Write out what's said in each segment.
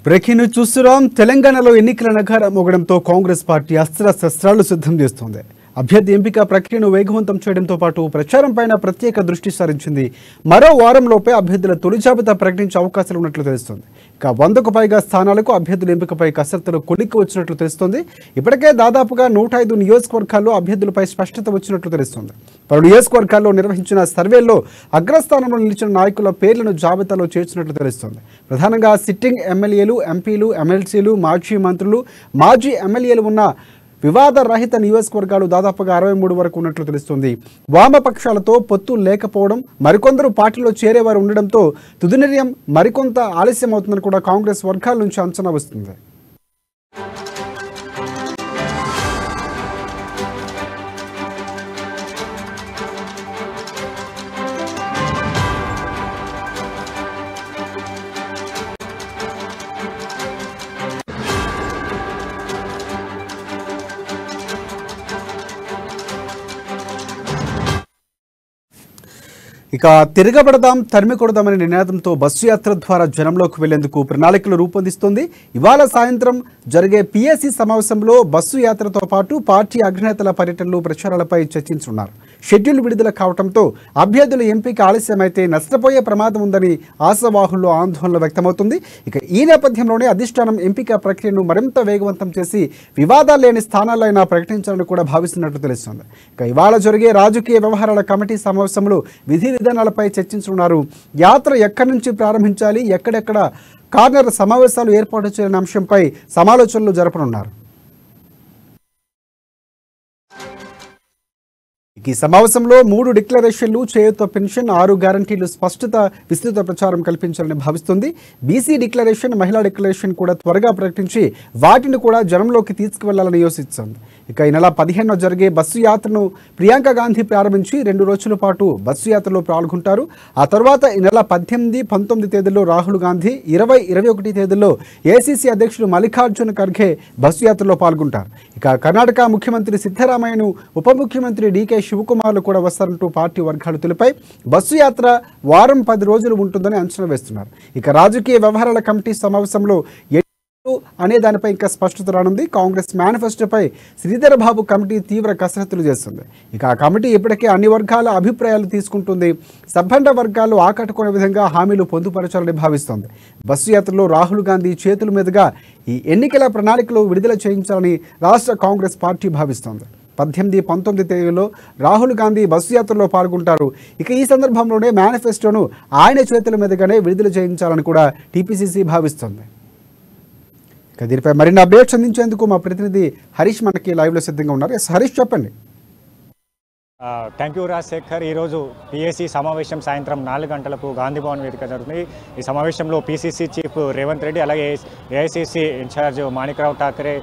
Breaking news చూస్తున్నాం. తెలంగాణలో ఎన్నికల నగారం మోగడంతో కాంగ్రెస్ పార్టీ అస్త్రశస్త్రాలు సిద్ధం చేస్తోంది. అభ్యర్థి ఎంపిక ప్రక్రియను వేగవంతం చేయడంతో పాటు ప్రచారంపైన ప్రత్యేక దృష్టి సారించింది. మరో వారంలోపే అభ్యర్థుల తొలి జాబితా ప్రకటించే అవకాశాలు ఉన్నట్లు తెలుస్తోంది. ఇక 100కు పైగా స్థానాలకు అభ్యర్థుల ఎంపికపై కసరత్తులు కొలిక్కి వచ్చినట్లు తెలుస్తోంది. ఇప్పటికే దాదాపుగా 105 నియోజకవర్గాల్లో అభ్యర్థులపై స్పష్టత వచ్చినట్లు తెలుస్తోంది. పలు నియోజకవర్గాల్లో నిర్వహించిన సర్వేల్లో అగ్రస్థానంలో నిలిచిన నాయకుల పేర్లను జాబితాలో చేర్చినట్లు తెలుస్తోంది. ప్రధానంగా సిట్టింగ్ ఎమ్మెల్యేలు, ఎంపీలు, ఎమ్మెల్సీలు, మాజీ మంత్రులు, మాజీ ఎమ్మెల్యేలు ఉన్న వివాద రహిత నియోజకవర్గాలు దాదాపుగా 63 వరకు ఉన్నట్లు తెలుస్తుంది. వామపక్షాలతో పొత్తు లేకపోవడం, మరికొందరు పార్టీలో చేరేవారు ఉండడంతో తుది నిర్ణయం మరికొంత ఆలస్యం అవుతుందని కూడా కాంగ్రెస్ వర్గాల నుంచి అంచనా వస్తుంది. ఇక తిరగబడదాం, తరిమి కొడదామనే నినాదంతో బస్సు యాత్ర ద్వారా జనంలోకి వెళ్లేందుకు ప్రణాళికలు రూపొందిస్తోంది. ఇవాళ సాయంత్రం జరిగే పిఎస్సి సమావేశంలో బస్సు యాత్రతో పాటు పార్టీ అగ్రనేతల పర్యటనలు, ప్రచారాలపై చర్చించున్నారు. షెడ్యూల్ విడుదల కావడంతో అభ్యర్థుల ఎంపిక ఆలస్యమైతే నష్టపోయే ప్రమాదం ఉందని ఆశావాహుల్లో ఆందోళన వ్యక్తమవుతుంది. ఇక ఈ నేపథ్యంలోనే అధిష్టానం ఎంపిక ప్రక్రియను మరింత వేగవంతం చేసి వివాదాలు లేని స్థానాలైనా ప్రకటించాలని కూడా భావిస్తున్నట్లు తెలుస్తోంది. ఇక ఇవాళ జరిగే రాజకీయ వ్యవహారాల కమిటీ సమావేశంలో విధి విధానాలపై చర్చించనున్నారు. యాత్ర ఎక్కడి నుంచి ప్రారంభించాలి, ఎక్కడెక్కడ కార్నర్ సమావేశాలు ఏర్పాటు చేయాలనే అంశంపై సమాలోచనలు జరపనున్నారు. ఈ సమావేశంలో 3 డిక్లరేషన్లు, చేయూత పెన్షన్, 6 గ్యారంటీలు స్పష్టత, విస్తృత ప్రచారం కల్పించాలని భావిస్తుంది. బీసీ డిక్లరేషన్, మహిళా డిక్లరేషన్ కూడా త్వరగా ప్రకటించి వాటిని కూడా జనంలోకి తీసుకువెళ్లాలని యోచిస్తోంది. ఇక ఈ నెల 15న జరిగే బస్సు యాత్రను ప్రియాంక గాంధీ ప్రారంభించి 2 రోజుల పాటు బస్సు యాత్రలో పాల్గొంటారు. ఆ తర్వాత ఈ నెల 18, 19 తేదీల్లో రాహుల్ గాంధీ, 20, 21 తేదీల్లో ఏసీసీ అధ్యక్షుడు మల్లికార్జున ఖర్గే బస్సు యాత్రలో పాల్గొంటారు. ఇక కర్ణాటక ముఖ్యమంత్రి సిద్ధరామయ్యను, ఉప ముఖ్యమంత్రి డీకే శివకుమార్లు కూడా వస్తారంటూ పార్టీ వర్గాలు తెలిపాయి. బస్సు యాత్ర వారం 10 రోజులు ఉంటుందని అంచనా వేస్తున్నారు. ఇక రాజకీయ వ్యవహారాల కమిటీ సమావేశంలో అనే దానిపై ఇంకా స్పష్టత రానుంది. కాంగ్రెస్ మేనిఫెస్టోపై శ్రీధర్ బాబు కమిటీ తీవ్ర కసరత్తులు చేస్తుంది. ఇక ఆ కమిటీ ఇప్పటికే అన్ని వర్గాల అభిప్రాయాలు తీసుకుంటుంది. సబ్బండ వర్గాలు ఆకట్టుకునే విధంగా హామీలు పొందుపరచాలని భావిస్తోంది. బస్సు యాత్రలో రాహుల్ గాంధీ చేతుల మీదుగా ఈ ఎన్నికల ప్రణాళికలు విడుదల చేయించాలని రాష్ట్ర కాంగ్రెస్ పార్టీ భావిస్తోంది. 18, 19 తేదీలో రాహుల్ గాంధీ బస్సు యాత్రలో పాల్గొంటారు. ఇక ఈ సందర్భంలోనే మేనిఫెస్టోను ఆయన చేతుల మీదుగానే విడుదల చేయించాలని కూడా టీపీసీసీ భావిస్తోంది. ఇక దీనిపై మరిన్ని అప్డేట్స్ అందించేందుకు మా ప్రతినిధి హరీష్ మనకి లైవ్లో సిద్ధంగా ఉన్నారు. ఎస్ హరీష్, చెప్పండి. Thank you Rajasekhar. ఈరోజు పిఎస్సి సమావేశం సాయంత్రం 4 గంటలకు గాంధీ భవన్ వేదిక జరుగుతుంది. ఈ సమావేశంలో పిసిసి చీఫ్ రేవంత్ రెడ్డి, అలాగే AICC incharge Manikrao Thakre,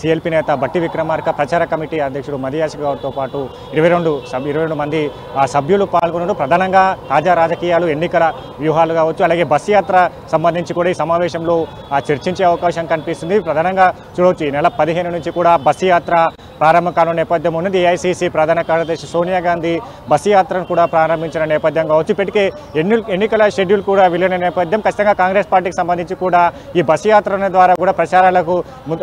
CLP నేత బట్టి విక్రమార్క, ప్రచార కమిటీ అధ్యక్షుడు మదియాస్ గౌడ్తో పాటు 22 మంది సభ్యులు పాల్గొన్నారు. ప్రధానంగా తాజా రాజకీయాలు, ఎన్నికల వ్యూహాలు కావచ్చు, అలాగే బస్సు యాత్ర సంబంధించి కూడా ఈ సమావేశంలో చర్చించే అవకాశం కనిపిస్తుంది. ప్రధానంగా చూడవచ్చు, ఈ నెల 15 నుంచి కూడా బస్సు యాత్ర ప్రారంభం కానున్న నేపథ్యం ఉన్నది. ఏఐసిసి ప్రధాన కార్యదర్శి సోనియా గాంధీ బస్సు యాత్రను కూడా ప్రారంభించిన నేపథ్యం కావచ్చు. ఇప్పటికే ఎన్నికల షెడ్యూల్ కూడా వెళ్ళిన నేపథ్యం. ఖచ్చితంగా కాంగ్రెస్ పార్టీకి సంబంధించి కూడా ఈ బస్సు యాత్ర ద్వారా కూడా ప్రచారాలకు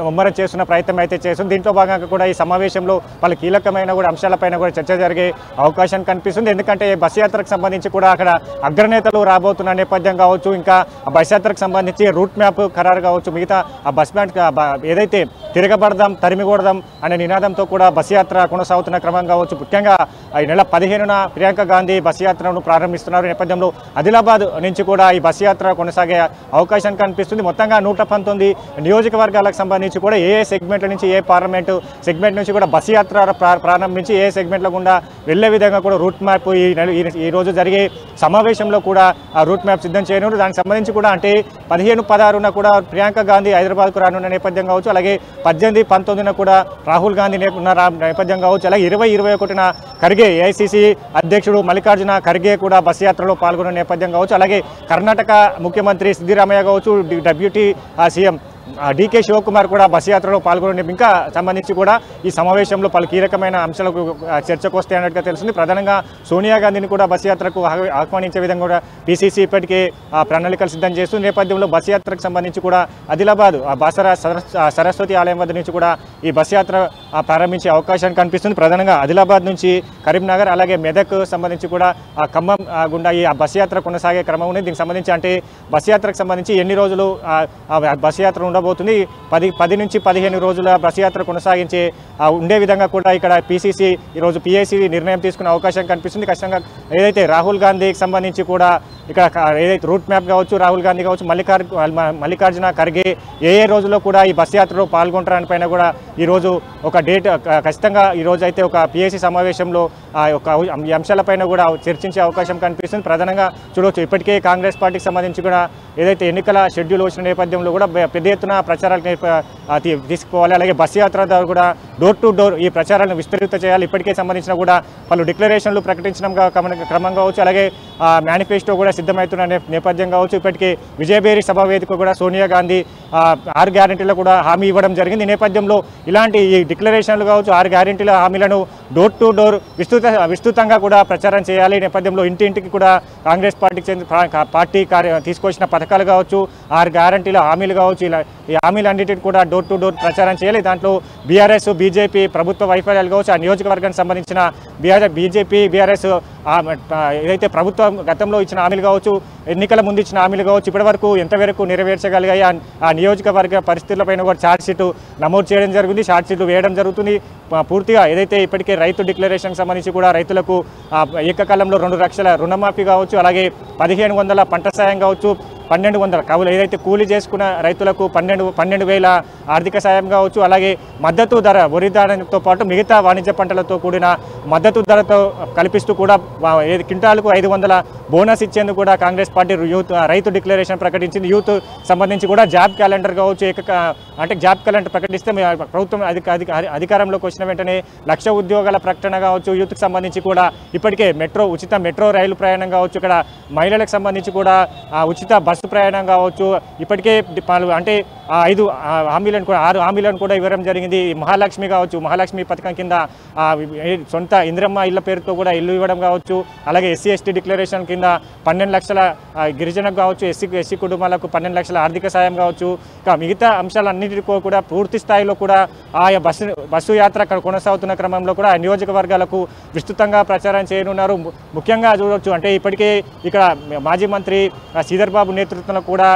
ముమ్మరం చేస్తున్న ప్రయత్నం అయితే చేస్తుంది. దీంట్లో భాగంగా కూడా ఈ సమావేశంలో పలు కీలకమైన కూడా అంశాలపైన కూడా చర్చ జరిగే అవకాశం కనిపిస్తుంది. ఎందుకంటే బస్సు యాత్రకు సంబంధించి కూడా అక్కడ అగ్రనేతలు రాబోతున్న నేపథ్యం కావచ్చు, ఇంకా ఆ బస్సు యాత్రకు సంబంధించి రూట్ మ్యాప్ ఖరారు కావచ్చు, మిగతా ఆ బస్ మ్యాప్ ఏదైతే తిరగబడదాం, తరిమి కొడదాం అనే నినాదంతో కూడా బస్సు యాత్ర కొనసాగుతున్న క్రమం కావచ్చు. ముఖ్యంగా ఈ నెల 15న ప్రియాంక గాంధీ బస్సు యాత్రను ప్రారంభిస్తున్నారు. నేపథ్యంలో ఆదిలాబాద్ నుంచి కూడా ఈ బస్సు యాత్ర కొనసాగే అవకాశం కనిపిస్తుంది. మొత్తంగా 119 నియోజకవర్గాలకు సంబంధించి కూడా ఏ సెగ్మెంట్ల నుంచి, ఏ పార్లమెంటు సెగ్మెంట్ నుంచి కూడా బస్సు యాత్ర ప్రారంభించి ఏ సెగ్మెంట్ల గుండా వెళ్లే విధంగా కూడా రూట్ మ్యాప్ ఈ రోజు జరిగే సమావేశంలో కూడా ఆ రూట్ మ్యాప్ సిద్ధం చేయనున్నారు. దానికి సంబంధించి కూడా అంటే 15, 16న కూడా ప్రియాంక గాంధీ హైదరాబాద్కు రానున్న నేపథ్యం కావచ్చు, అలాగే 18, 19న కూడా రాహుల్ గాంధీ నేపథ్యం కావచ్చు, అలాగే 20, 21న ఖర్గే ఏఐసిసి అధ్యక్షుడు మల్లికార్జున ఖర్గే కూడా బస్సు యాత్రలో పాల్గొన్న నేపథ్యం కావచ్చు, అలాగే కర్ణాటక ముఖ్యమంత్రి సిద్ధరామయ్య కావచ్చు, డిప్యూటీ సీఎం డీకే శివకుమార్ కూడా బస్సు యాత్రలో పాల్గొనే ఇంకా సంబంధించి కూడా ఈ సమావేశంలో పలు కీలకమైన అంశాలకు చర్చకు వస్తాయి అన్నట్టుగా తెలిసింది. ప్రధానంగా సోనియా గాంధీని కూడా బస్సు యాత్రకు ఆహ్వానించే విధంగా కూడా పీసీసీ ఇప్పటికే ప్రణాళికలు సిద్ధం చేస్తూ నేపథ్యంలో బస్సు యాత్రకు సంబంధించి కూడా ఆదిలాబాద్ బాసరా సరస్వతి ఆలయం వద్ద నుంచి కూడా ఈ బస్సు యాత్ర ప్రారంభించే అవకాశం కనిపిస్తుంది. ప్రధానంగా ఆదిలాబాద్ నుంచి కరీంనగర్ అలాగే మెదక్ సంబంధించి కూడా ఆ ఖమ్మం గుండా ఈ బస్సు యాత్ర కొనసాగే క్రమం ఉంది. దీనికి సంబంధించి అంటే బస్సు యాత్రకు సంబంధించి ఎన్ని రోజులు బస్సు యాత్ర ఉండబోతుంది, 10 నుంచి 15 రోజుల బస్సు యాత్ర కొనసాగించే ఉండే విధంగా కూడా ఇక్కడ పీసీసీ ఈరోజు పీఏసీ నిర్ణయం తీసుకునే అవకాశం కనిపిస్తుంది. ఖచ్చితంగా ఏదైతే రాహుల్ గాంధీకి సంబంధించి కూడా ఇక్కడ ఏదైతే రూట్ మ్యాప్ కావచ్చు, రాహుల్ గాంధీ కావచ్చు, మల్లికార్జున ఖర్గే ఏ రోజుల్లో కూడా ఈ బస్సు యాత్రలో పాల్గొంటారని పైన కూడా ఈరోజు ఒక డేట్ ఖచ్చితంగా ఈరోజు అయితే ఒక పీఏసీ సమావేశంలో ఈ అంశాలపైన కూడా చర్చించే అవకాశం కనిపిస్తుంది. ప్రధానంగా చూడవచ్చు ఇప్పటికే కాంగ్రెస్ పార్టీకి సంబంధించి కూడా ఏదైతే ఎన్నికల షెడ్యూల్ వచ్చిన నేపథ్యంలో కూడా పెద్ద ఎత్తున ప్రచారాలు తీసుకుపోవాలి. అలాగే బస్సు యాత్ర ద్వారా కూడా డోర్ టు డోర్ ఈ ప్రచారాలను విస్తృత చేయాలి. ఇప్పటికే సంబంధించిన కూడా పలు డిక్లరేషన్లు ప్రకటించడం క్రమం కావచ్చు, అలాగే మేనిఫెస్టో కూడా సిద్ధమవుతున్న నేపథ్యం కావచ్చు. ఇప్పటికే విజయభేరి సభ వేదిక కూడా సోనియా గాంధీ 6 గ్యారెంటీలు కూడా హామీ ఇవ్వడం జరిగింది. ఈ నేపథ్యంలో ఇలాంటి ఈ డిక్లరేషన్లు కావచ్చు, 6 గ్యారెంటీల హామీలను డోర్ టు డోర్ విస్తృతంగా కూడా ప్రచారం చేయాలి. ఈ నేపథ్యంలో ఇంటింటికి కూడా కాంగ్రెస్ పార్టీ తీసుకొచ్చిన పథకాలు కావచ్చు, 6 గ్యారెంటీల హామీలు కావచ్చు, ఇలా ఈ హామీలన్నింటినీ కూడా డోర్ టు డోర్ ప్రచారం చేయాలి. దాంట్లో బీఆర్ఎస్ బీజేపీ ప్రభుత్వ వైఫల్యాలు కావచ్చు, ఆ నియోజకవర్గానికి సంబంధించిన బీజేపీ బీఆర్ఎస్ ఏదైతే ప్రభుత్వం గతంలో ఇచ్చిన హామీలు కావచ్చు, ఎన్నికల ముందు ఇచ్చిన హామీలు కావచ్చు, ఇప్పటివరకు ఎంతవరకు నెరవేర్చగలిగాయి ఆ నియోజకవర్గ పరిస్థితులపైన కూడా ఛార్జ్ షీట్ నమోదు చేయడం జరిగింది, ఛార్జ్ షీట్లు వేయడం జరుగుతుంది. పూర్తిగా ఏదైతే ఇప్పటికే రైతు డిక్లరేషన్ సంబంధించి కూడా రైతులకు ఏకకాలంలో 2 లక్షల రుణమాఫీ కావచ్చు, అలాగే 1500 పంట సాయం కావచ్చు, 1200 కవులు ఏదైతే కూలీ చేసుకున్న రైతులకు 12,000 ఆర్థిక సాయం కావచ్చు, అలాగే మద్దతు ధర వరి ధాన్యంతో పాటు మిగతా వాణిజ్య పంటలతో కూడిన మద్దతు ధరతో కల్పిస్తూ కూడా క్వింటాలకు 500 బోనస్ ఇచ్చేందుకు కూడా కాంగ్రెస్ పార్టీ రైతు డిక్లరేషన్ ప్రకటించింది. యూత్ సంబంధించి కూడా జాబ్ క్యాలెండర్ కావచ్చు, అంటే జాబ్ క్యాలెండర్ ప్రకటిస్తే ప్రభుత్వం అధికారంలోకి వచ్చిన వెంటనే 1,00,000 ఉద్యోగాల ప్రకటన కావచ్చు. యూత్కి సంబంధించి కూడా ఇప్పటికే ఉచిత మెట్రో రైలు ప్రయాణం కావచ్చు, ఇక్కడ మహిళలకు సంబంధించి కూడా ఉచిత బస్సు ప్రయాణం కావచ్చు. ఇప్పటికే అంటే 5 హామీలను కూడా 6 హామీలను కూడా ఇవ్వడం జరిగింది. మహాలక్ష్మి కావచ్చు, మహాలక్ష్మి పథకం కింద సొంత ఇందిరమ్మ ఇళ్ల పేరుతో కూడా ఇల్లు ఇవ్వడం కావచ్చు, అలాగే SC/ST డిక్లరేషన్ కింద 12 లక్షల గిరిజనకు కావచ్చు, ఎస్సీ కుటుంబాలకు 12 లక్షల ఆర్థిక సాయం కావచ్చు. ఇంకా మిగతా అంశాలన్నింటికీ కూడా పూర్తి స్థాయిలో కూడా ఆయా బస్సు యాత్ర కొనసాగుతున్న క్రమంలో కూడా నియోజకవర్గాలకు విస్తృతంగా ప్రచారం చేయనున్నారు. ముఖ్యంగా చూడవచ్చు అంటే ఇప్పటికే ఇక్కడ మాజీ మంత్రి శ్రీధర్ బాబు నేతృత్వంలో కూడా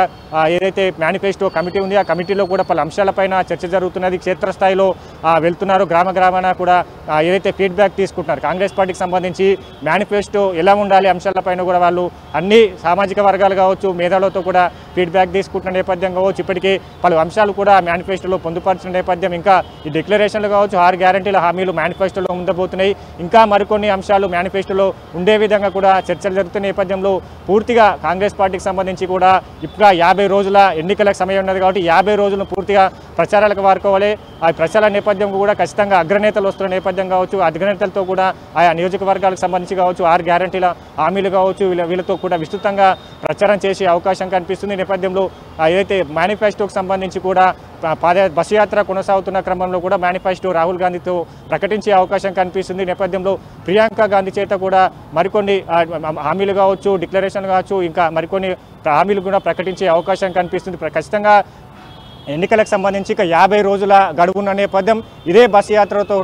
ఏదైతే మేనిఫెస్టో కమిటీ ఉంది, ఆ కమిటీలో కూడా పలు అంశాలపైన చర్చ జరుగుతున్నది. క్షేత్రస్థాయిలో వెళ్తున్నారు, గ్రామాన కూడా ఏదైతే ఫీడ్బ్యాక్ తీసుకుంటున్నారు కాంగ్రెస్ పార్టీకి సంబంధించి మేనిఫెస్టో ఎలా ఉండాలి అంశాలపైన కూడా వాళ్ళు అన్ని సామాజిక వర్గాలు కావచ్చు, మేధావులతో కూడా ఫీడ్బ్యాక్ తీసుకుంటున్న నేపథ్యం కావచ్చు. ఇప్పటికే పలు అంశాలు కూడా మేనిఫెస్టోలో పొందుపరిచిన నేపథ్యం, ఇంకా ఈ డిక్లరేషన్లు కావచ్చు, 6 గ్యారెంటీల హామీలు మేనిఫెస్టోలో ఉండబోతున్నాయి. ఇంకా మరికొన్ని అంశాలు మేనిఫెస్టోలో ఉండే విధంగా కూడా చర్చలు జరుగుతున్న నేపథ్యంలో పూర్తిగా కాంగ్రెస్ పార్టీకి సంబంధించి కూడా ఇప్పుడు 50 రోజుల ఎన్నికలకు సమయం ఉన్నది కాబట్టి 50 రోజులను పూర్తిగా ప్రచారాలకు వాడుకోవాలి. ఆ ప్రచార నేపథ్యం కూడా ఖచ్చితంగా అగ్రనేతలు వస్తున్న నేపథ్యం కావచ్చు, అగ్రనేతలతో కూడా ఆయా నియోజకవర్గాలకు సంబంధించి కావచ్చు, 6 గ్యారెంటీల హామీలు కావచ్చు, వీళ్ళతో కూడా విస్తృతంగా ప్రచారం చేసే అవకాశం కనిపిస్తుంది. నేపథ్యంలో ఏదైతే మేనిఫెస్టోకి సంబంధించి కూడా బస్సు యాత్ర కొనసాగుతున్న క్రమంలో కూడా మేనిఫెస్టో రాహుల్ గాంధీతో ప్రకటించే అవకాశం కనిపిస్తుంది. నేపథ్యంలో ప్రియాంక గాంధీ చేత కూడా మరికొన్ని హామీలు కావచ్చు, డిక్లరేషన్ కావచ్చు, ఇంకా మరికొన్ని హామీలు కూడా ప్రకటించే అవకాశం కనిపిస్తుంది. ఖచ్చితంగా ఎన్నికలకు సంబంధించి ఇక 50 రోజుల గడువున్న నేపథ్యం ఇదే బస్సు యాత్రతో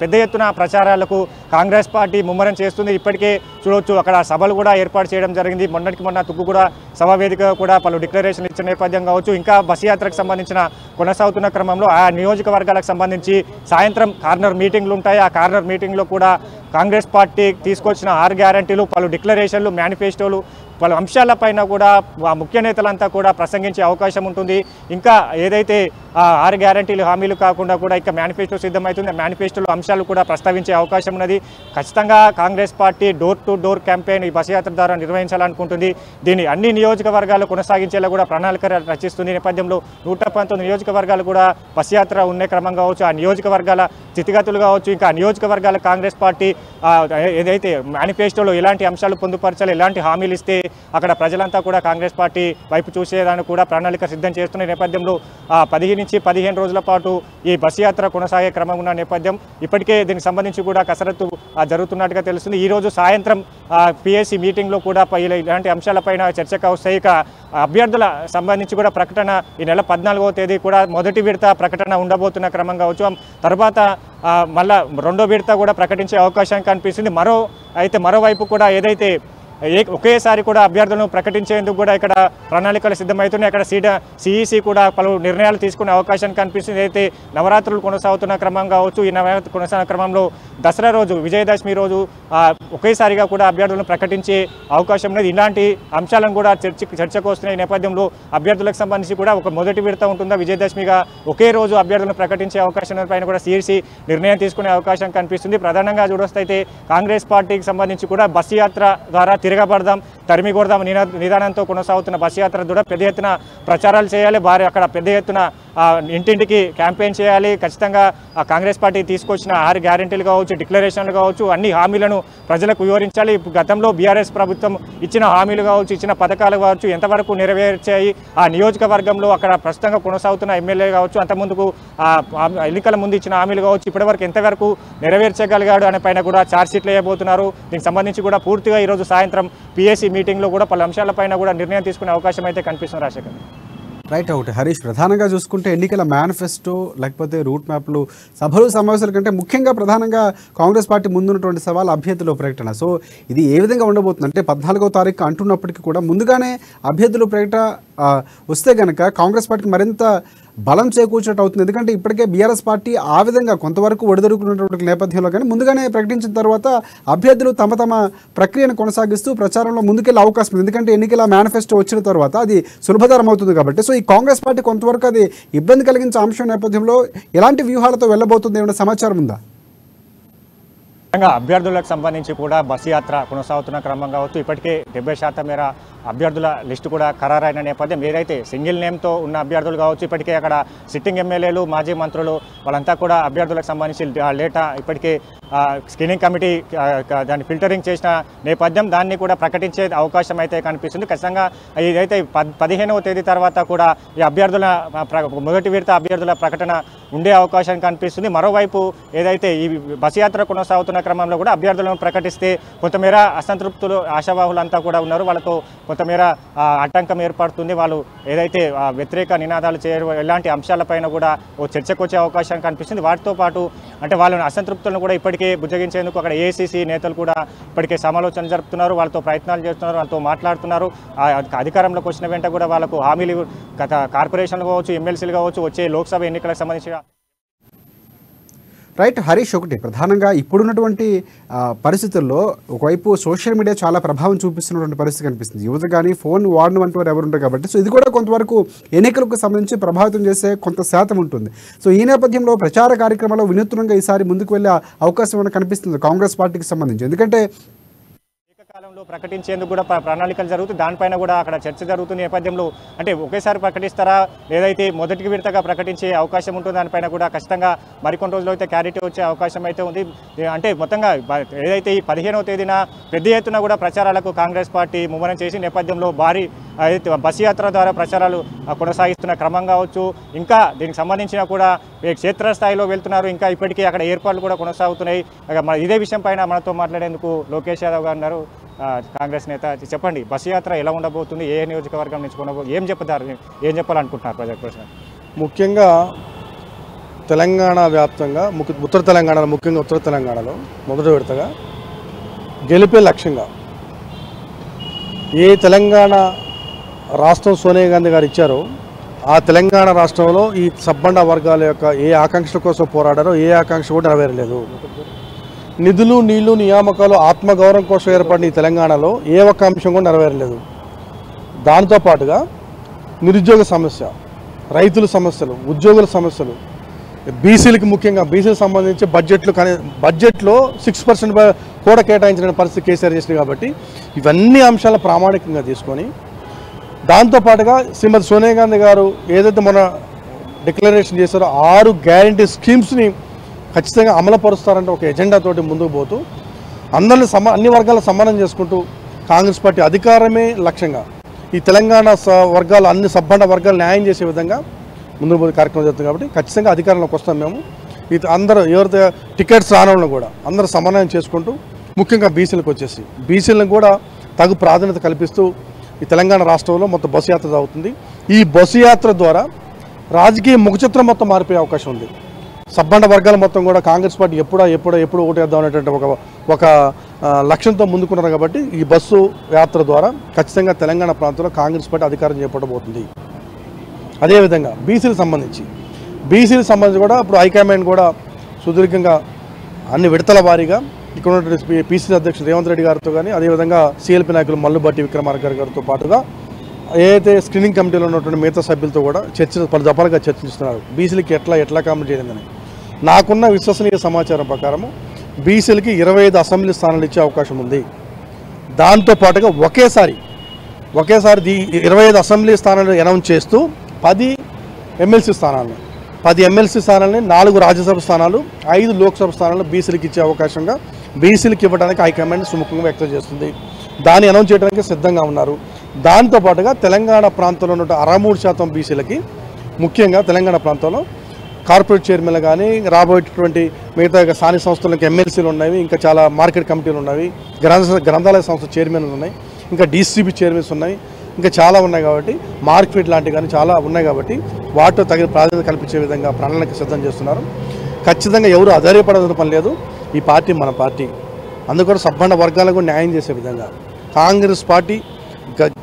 పెద్ద ఎత్తున ప్రచారాలకు కాంగ్రెస్ పార్టీ ముమ్మరం చేస్తుంది. ఇప్పటికే చూడవచ్చు అక్కడ సభలు కూడా ఏర్పాటు చేయడం జరిగింది. మొన్న తుక్కుగూడ సభ వేదిక కూడా పలు డిక్లరేషన్లు ఇచ్చిన నేపథ్యం కావచ్చు. ఇంకా బస్సు యాత్రకు సంబంధించిన కొనసాగుతున్న క్రమంలో ఆ నియోజకవర్గాలకు సంబంధించి సాయంత్రం కార్నర్ మీటింగ్లు ఉంటాయి. ఆ కార్నర్ మీటింగ్లో కూడా కాంగ్రెస్ పార్టీ తీసుకొచ్చిన 6 గ్యారెంటీలు, పలు డిక్లరేషన్లు, మేనిఫెస్టోలు, పలు అంశాలపైన కూడా ముఖ్య నేతలంతా కూడా ప్రసంగించే అవకాశం ఉంటుంది. ఇంకా ఏదైతే 6 గ్యారంటీలు హామీలు కాకుండా కూడా ఇక మేనిఫెస్టో సిద్ధమవుతుంది. మేనిఫెస్టోలో అంశాలు కూడా ప్రస్తావించే అవకాశం ఉన్నది. ఖచ్చితంగా Congress party door to door campaign ఈ బస్ యాత్ర ద్వారా నిర్వహించాలనుకుంటుంది. దీన్ని అన్ని నియోజకవర్గాలు కొనసాగించేలా కూడా ప్రణాళిక రచిస్తుంది. నేపథ్యంలో 119 నియోజకవర్గాలు కూడా బస్ యాత్ర ఉండే క్రమం కావచ్చు, ఆ నియోజకవర్గాల స్థితిగతులు కావచ్చు, ఇంకా నియోజకవర్గాల కాంగ్రెస్ పార్టీ ఏదైతే మేనిఫెస్టోలో ఎలాంటి అంశాలు పొందుపరచాలి, ఎలాంటి హామీలు ఇస్తే అక్కడ ప్రజలంతా కూడా కాంగ్రెస్ పార్టీ వైపు చూసేదాన్ని కూడా ప్రణాళిక సిద్ధం చేస్తున్న నేపథ్యంలో 10 నుంచి 15 రోజుల పాటు ఈ బస్ యాత్ర కొనసాగే క్రమం ఉన్న నేపథ్యం. ఇప్పటికే దీనికి సంబంధించి కూడా కసరత్తు జరుగుతున్నట్టుగా తెలుస్తుంది. ఈరోజు సాయంత్రం పిఎస్సి మీటింగ్లో కూడా ఇలాంటి అంశాలపైన చర్చకు వస్తాయి. ఇక అభ్యర్థుల సంబంధించి కూడా ప్రకటన ఈ నెల 14వ తేదీ కూడా మొదటి విడత ప్రకటన ఉండబోతున్న క్రమం కావచ్చు. తర్వాత మళ్ళా రెండో విడత కూడా ప్రకటించే అవకాశం కనిపిస్తుంది. మరోవైపు కూడా ఏదైతే ఒకేసారి కూడా అభ్యర్థులను ప్రకటించేందుకు కూడా ఇక్కడ ప్రణాళికలు సిద్ధమవుతున్నాయి. అక్కడ సిఈసి కూడా పలు నిర్ణయాలు తీసుకునే అవకాశం కనిపిస్తుంది. అయితే నవరాత్రులు కొనసాగుతున్న క్రమం కావచ్చు, ఈ నవరాత్రి కొనసాగుతున్న క్రమంలో దసరా రోజు, విజయదశమి రోజు ఒకేసారిగా కూడా అభ్యర్థులను ప్రకటించే అవకాశం ఉన్నది. ఇలాంటి అంశాలను కూడా చర్చకు వస్తున్న ఈ నేపథ్యంలో అభ్యర్థులకు సంబంధించి కూడా ఒక మొదటి విడత ఉంటుందా, విజయదశమిగా ఒకే రోజు అభ్యర్థులను ప్రకటించే అవకాశం పైన కూడా సిఈసి నిర్ణయం తీసుకునే అవకాశం కనిపిస్తుంది. ప్రధానంగా చూడొస్తే కాంగ్రెస్ పార్టీకి సంబంధించి కూడా బస్సు యాత్ర ద్వారా తిరగబడదాం, తరిమి కొడదాం నిదానంతో కొనసాగుతున్న బస్ యాత్ర కూడా పెద్ద ఎత్తున ప్రచారాలు చేయాలి. అక్కడ పెద్ద ఎత్తున ఇంటింటికి క్యాంపెయిన్ చేయాలి. ఖచ్చితంగా కాంగ్రెస్ పార్టీ తీసుకొచ్చిన 6 గ్యారెంటీలు కావచ్చు, డిక్లరేషన్లు కావచ్చు, అన్ని హామీలను ప్రజలకు వివరించాలి. గతంలో బీఆర్ఎస్ ప్రభుత్వం ఇచ్చిన హామీలు కావచ్చు, ఇచ్చిన పథకాలు కావచ్చు, ఎంతవరకు నెరవేర్చాయి, ఆ నియోజకవర్గంలో అక్కడ ప్రస్తుతంగా కొనసాగుతున్న ఎమ్మెల్యే కావచ్చు, అంతకుముందుకు ఎన్నికల ముందు ఇచ్చిన హామీలు కావచ్చు, ఇప్పటివరకు ఎంతవరకు నెరవేర్చగలిగాడు అనే పైన కూడా ఛార్జ్షీట్లు వేయబోతున్నారు. దీనికి సంబంధించి కూడా పూర్తిగా ఈరోజు సాయంత్రం పిఎస్సి మీటింగ్లో కూడా పలు అంశాలపైన కూడా నిర్ణయం తీసుకునే అవకాశం అయితే కనిపిస్తుంది. Rajasekhar right out. హరీష్, ప్రధానంగా చూసుకుంటే ఎన్నికల మేనిఫెస్టో లేకపోతే రూట్ మ్యాప్లు, సభలు, సమావేశాల కంటే ముఖ్యంగా ప్రధానంగా కాంగ్రెస్ పార్టీ ముందున్నటువంటి సవాల్ అభ్యర్థుల ప్రకటన. సో ఇది ఏ విధంగా ఉండబోతుంది అంటే 14వ తారీఖు అంటున్నప్పటికీ కూడా ముందుగానే అభ్యర్థుల ప్రకటన వస్తే కనుక కాంగ్రెస్ పార్టీకి మరింత బలం చేకూర్చినట్టు అవుతుంది. ఎందుకంటే ఇప్పటికే బీఆర్ఎస్ పార్టీ ఆ విధంగా కొంతవరకు ఒడిదొడుకున్నటువంటి నేపథ్యంలో కానీ ముందుగానే ప్రకటించిన తర్వాత అభ్యర్థులు తమ ప్రక్రియను కొనసాగిస్తూ ప్రచారంలో ముందుకెళ్ళే అవకాశం ఉంది. ఎందుకంటే ఎన్నికల మేనిఫెస్టో వచ్చిన తర్వాత అది సులభతరం అవుతుంది కాబట్టి. సో ఈ కాంగ్రెస్ పార్టీ కొంతవరకు అది ఇబ్బంది కలిగించే అంశం నేపథ్యంలో ఎలాంటి వ్యూహాలతో వెళ్ళబోతుంది ఏమైనా సమాచారం ఉందా? అభ్యర్థులకు సంబంధించి కూడా బస్సు యాత్ర కొనసాగుతున్న క్రమం కావచ్చు. ఇప్పటికే 70% మేర అభ్యర్థుల లిస్టు కూడా ఖరారైన నేపథ్యం. ఏదైతే సింగిల్ నేమ్తో ఉన్న అభ్యర్థులు కావచ్చు, ఇప్పటికే అక్కడ సిట్టింగ్ ఎమ్మెల్యేలు, మాజీ మంత్రులు వాళ్ళంతా కూడా అభ్యర్థులకు సంబంధించి డేటా ఇప్పటికే స్క్రీనింగ్ కమిటీ దాన్ని ఫిల్టరింగ్ చేసిన నేపథ్యం. దాన్ని కూడా ప్రకటించే అవకాశం అయితే కనిపిస్తుంది. ఖచ్చితంగా ఇదైతే 15వ తేదీ తర్వాత కూడా ఈ అభ్యర్థుల మొదటి విడత అభ్యర్థుల ప్రకటన ఉండే అవకాశం కనిపిస్తుంది. మరోవైపు ఏదైతే ఈ బస్ యాత్ర కొనసాగుతున్న క్రమంలో కూడా అభ్యర్థులను ప్రకటిస్తే కొంతమేర అసంతృప్తులు, ఆశావాహులంతా కూడా ఉన్నారు. వాళ్ళతో కొంతమేర ఆటంకం ఏర్పడుతుంది. వాళ్ళు ఏదైతే వ్యతిరేక నినాదాలు చేయడం, ఇలాంటి అంశాలపైన కూడా ఓ చర్చకు వచ్చే అవకాశం కనిపిస్తుంది. వాటితో పాటు అంటే వాళ్ళని అసంతృప్తులను కూడా ఇప్పటికే బుజ్జగించేందుకు అక్కడ ఏఐసీసీ నేతలు కూడా ఇప్పటికే సమాలోచనలు జరుపుతున్నారు. వాళ్ళతో ప్రయత్నాలు చేస్తున్నారు, వాళ్ళతో మాట్లాడుతున్నారు. అధికారంలోకి వచ్చిన వెంట కూడా వాళ్ళకు హామీలు కార్పొరేషన్లు కావచ్చు, ఎమ్మెల్సీలు కావచ్చు, వచ్చే లోక్సభ ఎన్నికలకు సంబంధించిన రైట్. హరీష్, ఒకటి ప్రధానంగా ఇప్పుడున్నటువంటి పరిస్థితుల్లో ఒకవైపు సోషల్ మీడియా చాలా ప్రభావం చూపిస్తున్నటువంటి పరిస్థితి కనిపిస్తుంది. యువత కానీ ఫోన్ వాడినటువంటి వారు ఎవరు ఉంటారు కాబట్టి సో ఇది కూడా కొంతవరకు ఎన్నికలకు సంబంధించి ప్రభావితం చేసే కొంత శాతం ఉంటుంది. సో ఈ నేపథ్యంలో ప్రచార కార్యక్రమాల్లో వినూత్నంగా ఈసారి ముందుకు వెళ్ళే అవకాశం ఏమైనా కనిపిస్తుంది కాంగ్రెస్ పార్టీకి సంబంధించి? ఎందుకంటే కాలంలో ప్రకటించేందుకు కూడా ప్రణాళికలు జరుగుతుంది. దానిపైన కూడా అక్కడ చర్చ జరుగుతున్న నేపథ్యంలో అంటే ఒకేసారి ప్రకటిస్తారా, లేదైతే మొదటి విడతగా ప్రకటించే అవకాశం ఉంటుంది, దానిపైన కూడా ఖచ్చితంగా మరికొన్ని రోజులు అయితే క్లారిటీ వచ్చే అవకాశం అయితే ఉంది. అంటే మొత్తంగా ఏదైతే ఈ 15వ తేదీన పెద్ద ఎత్తున కూడా ప్రచారాలకు కాంగ్రెస్ పార్టీ ముమ్మరం చేసి నేపథ్యంలో భారీ బస్సు యాత్ర ద్వారా ప్రచారాలు కొనసాగిస్తున్న క్రమం కావచ్చు. ఇంకా దీనికి సంబంధించిన కూడా క్షేత్రస్థాయిలో వెళ్తున్నారు. ఇంకా ఇప్పటికీ అక్కడ ఏర్పాట్లు కూడా కొనసాగుతున్నాయి. ఇదే విషయం పైన మనతో మాట్లాడేందుకు లోకేష్ యాదవ్ గారు ఉన్నారు, కాంగ్రెస్ నేత. చెప్పండి, బస్సు యాత్ర ఎలా ఉండబోతుంది, ఏ నియోజకవర్గం నుంచి ఏం చెప్పాలనుకుంటున్నారు ప్రజల కోసం? ముఖ్యంగా తెలంగాణ వ్యాప్తంగా ఉత్తర తెలంగాణలో, ముఖ్యంగా ఉత్తర తెలంగాణలో మొదటి విడతగా గెలిపే లక్ష్యంగా ఏ తెలంగాణ రాష్ట్రం సోనియా గాంధీ గారు ఇచ్చారో ఆ తెలంగాణ రాష్ట్రంలో ఈ సబ్బండ వర్గాల యొక్క ఏ ఆకాంక్షల కోసం పోరాడారో ఏ ఆకాంక్ష కూడా నెరవేరలేదు. నిధులు, నీళ్లు, నియామకాలు, ఆత్మగౌరవం కోసం ఏర్పడిన ఈ తెలంగాణలో ఏ ఒక్క అంశం కూడా నెరవేరలేదు. దాంతోపాటుగా నిరుద్యోగ సమస్య, రైతుల సమస్యలు, ఉద్యోగుల సమస్యలు, బీసీలకు ముఖ్యంగా బీసీలకు సంబంధించి బడ్జెట్లో 6% కూడా కేటాయించిన పరిస్థితి కేసీఆర్ చేసింది. కాబట్టి ఇవన్నీ అంశాలను ప్రామాణికంగా తీసుకొని దాంతోపాటుగా శ్రీమతి సోనియా గాంధీ గారు ఏదైతే మన డిక్లరేషన్ చేశారో 6 గ్యారంటీ స్కీమ్స్ని ఖచ్చితంగా అమలుపరుస్తారంటే ఒక ఎజెండాతోటి ముందుకు పోతూ అందరిని అన్ని వర్గాలను సమానం చేసుకుంటూ కాంగ్రెస్ పార్టీ అధికారమే లక్ష్యంగా ఈ తెలంగాణ వర్గాలు అన్ని సబ్బండ వర్గాలు న్యాయం చేసే విధంగా ముందుకు పోతే కార్యక్రమం జరుగుతుంది. కాబట్టి ఖచ్చితంగా అధికారంలోకి వస్తాం మేము. ఇది అందరూ ఎవరైతే టికెట్స్ రానోళ్ళని కూడా అందరూ సమన్వయం చేసుకుంటూ ముఖ్యంగా బీసీలకు వచ్చేసి బీసీలను కూడా తగు ప్రాధాన్యత కల్పిస్తూ ఈ తెలంగాణ రాష్ట్రంలో మొత్తం బస్సు యాత్ర జరుగుతుంది. ఈ బస్సు యాత్ర ద్వారా రాజకీయ ముఖచిత్రం మొత్తం మారిపోయే అవకాశం ఉంది. సబ్బండ వర్గాలు మొత్తం కూడా కాంగ్రెస్ పార్టీ ఎప్పుడు ఓటేద్దాం అనేటువంటి ఒక లక్ష్యంతో ముందుకున్నారు. కాబట్టి ఈ బస్సు యాత్ర ద్వారా ఖచ్చితంగా తెలంగాణ ప్రాంతంలో కాంగ్రెస్ పార్టీ అధికారం చేపట్టబోతుంది. అదేవిధంగా బీసీలకు సంబంధించి కూడా ఇప్పుడు హైకమాండ్ కూడా సుదీర్ఘంగా అన్ని విడతల వారీగా ఇక్కడ ఉన్నటువంటి పీసీసీ అధ్యక్షుడు రేవంత్ రెడ్డి గారితో కానీ అదేవిధంగా సీఎల్పీ నాయకులు మల్లుబట్టి విక్రమార్క గారితో పాటుగా ఏదైతే స్క్రీనింగ్ కమిటీలో ఉన్నటువంటి మిగతా సభ్యులతో కూడా పలు దఫాలుగా చర్చిస్తున్నారు బీసీలకి ఎట్లా కామెంట్ చేయాలని. నాకున్న విశ్వసనీయ సమాచారం ప్రకారము బీసీలకి 25 అసెంబ్లీ స్థానాలు ఇచ్చే అవకాశం ఉంది. దాంతోపాటుగా ఒకేసారి 25 అసెంబ్లీ స్థానాలు అనౌన్స్ చేస్తూ 10 ఎమ్మెల్సీ స్థానాలను 4 రాజ్యసభ స్థానాలు 5 లోక్సభ స్థానాలు బీసీలకు ఇచ్చే అవకాశంగా బీసీలకు ఇవ్వడానికి హైకమాండ్ సుముఖంగా వ్యక్తం చేస్తుంది. దాన్ని అనౌన్స్ చేయడానికి సిద్ధంగా ఉన్నారు. దాంతోపాటుగా తెలంగాణ ప్రాంతంలో ఉన్న 63% బీసీలకి ముఖ్యంగా తెలంగాణ ప్రాంతంలో కార్పొరేట్ చైర్మన్లు కానీ రాబోయేటటువంటి మిగతా స్థానిక సంస్థలకు ఎమ్మెల్సీలు ఉన్నాయి, ఇంకా చాలా మార్కెట్ కమిటీలు ఉన్నాయి, గ్రంథాలయ సంస్థ చైర్మన్లు ఉన్నాయి, ఇంకా డీసీబీ చైర్మన్స్ ఉన్నాయి, ఇంకా చాలా ఉన్నాయి. కాబట్టి మార్కెట్ లాంటివి కానీ చాలా ఉన్నాయి. కాబట్టి వాటితో తగిన ప్రాధాన్యత కల్పించే విధంగా ప్రణాళిక సిద్ధం చేస్తున్నారు. ఖచ్చితంగా ఎవరు అధైర్యపడాల్సిన పని లేదు. ఈ పార్టీ మన పార్టీ, అందుకని సబ్బండ వర్గాలకు న్యాయం చేసే విధంగా కాంగ్రెస్ పార్టీ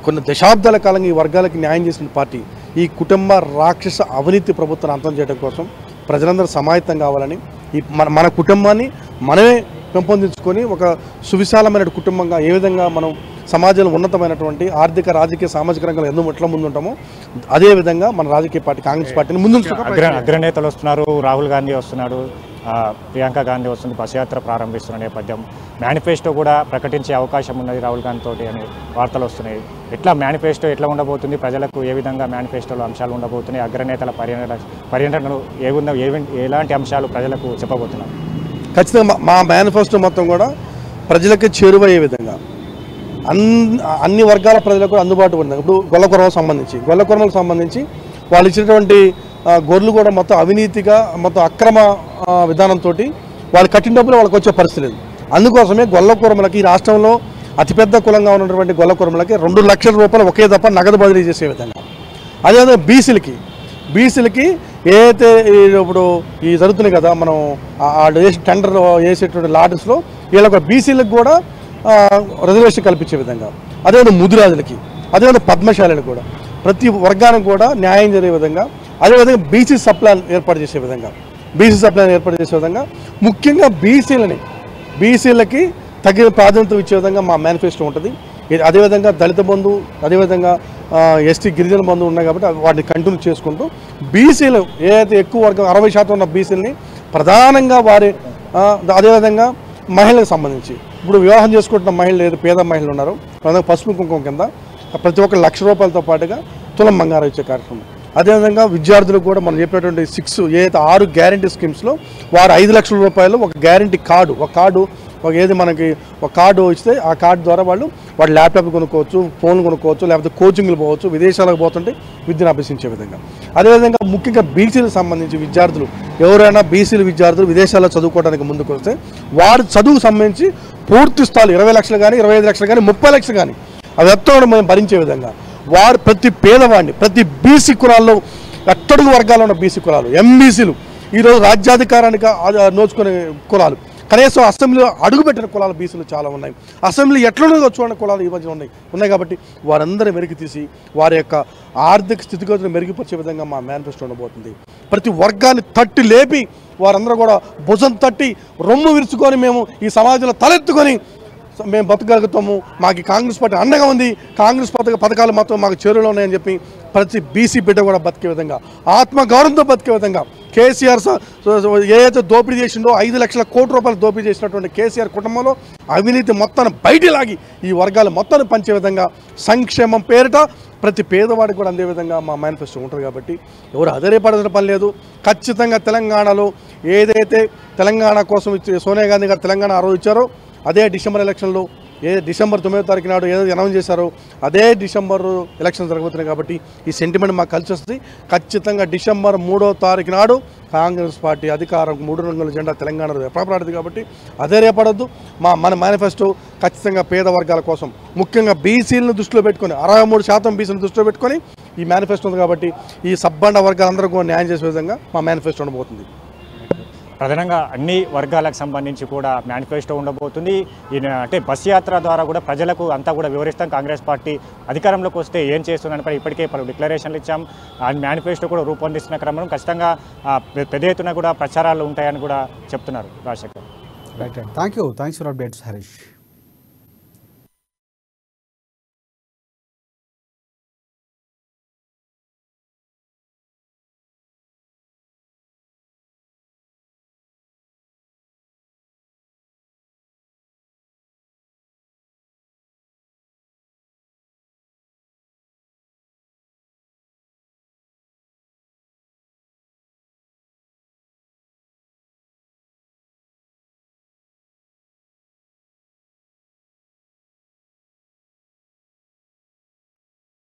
కొన్ని దశాబ్దాల కాలంగా ఈ వర్గాలకి న్యాయం చేసిన పార్టీ. ఈ కుటుంబ రాక్షస అవినీతి ప్రభుత్వాన్ని అంతం చేయడం కోసం ప్రజలందరూ సమాయత్తం కావాలని మన కుటుంబాన్ని మనమే పెంపొందించుకొని ఒక సువిశాలమైన కుటుంబంగా ఏ విధంగా మనం సమాజంలో ఉన్నతమైనటువంటి ఆర్థిక రాజకీయ సామాజిక రంగంలో ఎట్లా ముందు ఉంటామో అదేవిధంగా మన రాజకీయ పార్టీ కాంగ్రెస్ పార్టీని ముందు అగ్రనేతలు వస్తున్నారు. రాహుల్ గాంధీ వస్తున్నాడు, ప్రియాంక గాంధీ వస్తుంది, బస్ యాత్ర ప్రారంభిస్తున్న నేపథ్యం మేనిఫెస్టో కూడా ప్రకటించే అవకాశం ఉన్నది రాహుల్ గాంధీ తోటి అనే వార్తలు వస్తున్నాయి. మేనిఫెస్టో ఎట్లా ఉండబోతుంది, ప్రజలకు ఏ విధంగా మేనిఫెస్టోలో అంశాలు ఉండబోతున్నాయి, అగ్రనేతల పర్యటనలు ఎలాంటి అంశాలు ప్రజలకు చెప్పబోతున్నారు? ఖచ్చితంగా మా మేనిఫెస్టో మొత్తం కూడా ప్రజలకు చేరువయ్యే విధంగా అన్ని వర్గాల ప్రజలకు అందుబాటు ఉంది. ఇప్పుడు గొల్లకురమలకు సంబంధించి వాళ్ళు ఇచ్చినటువంటి గొర్రెలు కూడా మొత్తం అవినీతిగా మొత్తం అక్రమ విధానంతో వాళ్ళు కట్టిన డబ్బులు వాళ్ళకి వచ్చే పరిస్థితి లేదు. అందుకోసమే గొల్లకురమలకి ఈ రాష్ట్రంలో అతిపెద్ద కులంగా ఉన్నటువంటి గొల్లకురమలకి 2 లక్షల రూపాయలు ఒకే తప్ప నగదు బదిలీ చేసే విధంగా. అదేవిధంగా బీసీలకి ఏదైతే ఇప్పుడు ఈ జరుగుతున్నాయి కదా, మనం టెండర్ వేసేటువంటి లాటరీస్లో వీళ్ళకి బీసీలకు కూడా రిజర్వేషన్ కల్పించే విధంగా, అదేవిధంగా ముదిరాజులకి, అదేవిధంగా పద్మశాలకు కూడా ప్రతి వర్గానికి కూడా న్యాయం జరిగే విధంగా, అదేవిధంగా బీసీ సప్లాన్ ఏర్పాటు చేసే విధంగా ముఖ్యంగా బీసీలకి తగిన ప్రాధాన్యత ఇచ్చే విధంగా మా మేనిఫెస్టో ఉంటుంది. అదేవిధంగా దళిత బంధు, అదేవిధంగా ఎస్టీ గిరిజన బంధువులు ఉన్నాయి. కాబట్టి వాటిని కంటిన్యూ చేసుకుంటూ బీసీలు ఏదైతే ఎక్కువ వర్గం 60% ఉన్న బీసీలని ప్రధానంగా అదేవిధంగా మహిళలకు సంబంధించి ఇప్పుడు వివాహం చేసుకుంటున్న మహిళలు ఏదో పేద మహిళలు ఉన్నారో పసుపు కుంకుమ కింద ప్రతి ఒక్క ₹1,00,000 పాటుగా తులం బంగారం ఇచ్చే కార్యక్రమం. అదేవిధంగా విద్యార్థులకు కూడా మనం చెప్పినటువంటి 6 గ్యారంటీ స్కీమ్స్లో వారు ₹5 లక్షల ఒక గ్యారంటీ కార్డు మనకి ఒక కార్డు ఇస్తే ఆ కార్డు ద్వారా వాళ్ళు ల్యాప్టాప్ కొనుక్కోవచ్చు, ఫోన్లు కొనుక్కోవచ్చు, లేకపోతే కోచింగ్లు పోవచ్చు, విదేశాలకు పోతుంటే విద్యను అభ్యసించే విధంగా. అదేవిధంగా ముఖ్యంగా బీసీలకు సంబంధించి విద్యార్థులు ఎవరైనా విద్యార్థులు విదేశాల్లో చదువుకోవడానికి ముందుకు వస్తే వారి చదువుకు సంబంధించి పూర్తి స్థాయిలో 20 లక్షలు కానీ 25 లక్షలు కానీ 30 లక్షలు కానీ అవి ఎత్తడం మేము భరించే విధంగా వారు ప్రతి పేదవాడిని ప్రతి బీసీ కులాల్లో అట్టడుగు వర్గాల్లో ఉన్న బీసీ కులాలు ఎంబీసీలు ఈరోజు రాజ్యాధికారానికి నోచుకునే కులాలు, కనీసం అసెంబ్లీలో అడుగుపెట్టిన కులాలు బీసీలు చాలా ఉన్నాయి. అసెంబ్లీ ఎట్లనో చూడని కులాలు ఈ మధ్య ఉన్నాయి. కాబట్టి వారందరూ వెలికి తీసి వారి యొక్క ఆర్థిక స్థితిగతులను మెరుగుపరిచే విధంగా మా మేనిఫెస్టో ఉండబోతుంది. ప్రతి వర్గాన్ని తట్టి లేపి వారందరూ కూడా భుజం తట్టి రొమ్ము విరుచుకొని మేము ఈ సమాజంలో తలెత్తుకొని మేము బతకగలుగుతాము, మాకు కాంగ్రెస్ పార్టీ అండగా ఉంది, కాంగ్రెస్ పథకాలు మాత్రం మాకు చేరువలో ఉన్నాయని చెప్పి ప్రతి బీసీ బిడ్డ కూడా బతికే విధంగా, ఆత్మగౌరవంతో బతికే విధంగా కేసీఆర్ ఏదైతే దోపిడీ చేసిండో 5 లక్షల కోట్ల రూపాయలు దోపిడీ చేసినటువంటి కేసీఆర్ కుటుంబంలో అవినీతి మొత్తాన్ని బయట లాగి ఈ వర్గాలు మొత్తాన్ని పంచే విధంగా సంక్షేమం పేరిట ప్రతి పేదవాడికి కూడా అందే విధంగా మా మేనిఫెస్టో ఉంటుంది. కాబట్టి ఎవరు అధైర్యపడాల్సిన పని లేదు. ఖచ్చితంగా తెలంగాణలో ఏదైతే తెలంగాణ కోసం సోనియా గాంధీ గారు తెలంగాణ ఆ రోజు ఇచ్చారో అదే డిసెంబర్ ఎలక్షన్లో డిసెంబర్ 9వ తారీఖు నాడు ఏదో అనౌన్స్ చేశారో అదే డిసెంబర్ ఎలక్షన్ జరగబోతున్నాయి. కాబట్టి ఈ సెంటిమెంట్ మాకు కలిసి వస్తుంది. ఖచ్చితంగా డిసెంబర్ 3వ తారీఖు నాడు కాంగ్రెస్ పార్టీ అధికారం 3 రంగుల జెండా తెలంగాణలో ఎప్పటిది. కాబట్టి అదే రేపడద్దు. మన మేనిఫెస్టో ఖచ్చితంగా పేద వర్గాల కోసం, ముఖ్యంగా బీసీలను దృష్టిలో పెట్టుకొని 63% బీసీలను దృష్టిలో పెట్టుకొని ఈ మేనిఫెస్టో ఉంది. కాబట్టి ఈ సబ్బండ వర్గాలందరికీ న్యాయం చేసే విధంగా మా మేనిఫెస్టో ఉండబోతుంది. ప్రధానంగా అన్ని వర్గాలకు సంబంధించి కూడా మేనిఫెస్టో ఉండబోతుంది. అంటే బస్ యాత్ర ద్వారా కూడా ప్రజలకు అంతా కూడా వివరిస్తాం. కాంగ్రెస్ పార్టీ అధికారంలోకి వస్తే ఏం చేస్తుందని ఇప్పటికే పలు డిక్లరేషన్లు ఇచ్చాం. ఆ మేనిఫెస్టో కూడా రూపొందిస్తున్న క్రమంలో ఖచ్చితంగా పెద్ద ఎత్తున కూడా ప్రచారాలు ఉంటాయని కూడా చెప్తున్నారు Rajasekhar. Right. Thank you. Thanks for updates Harish.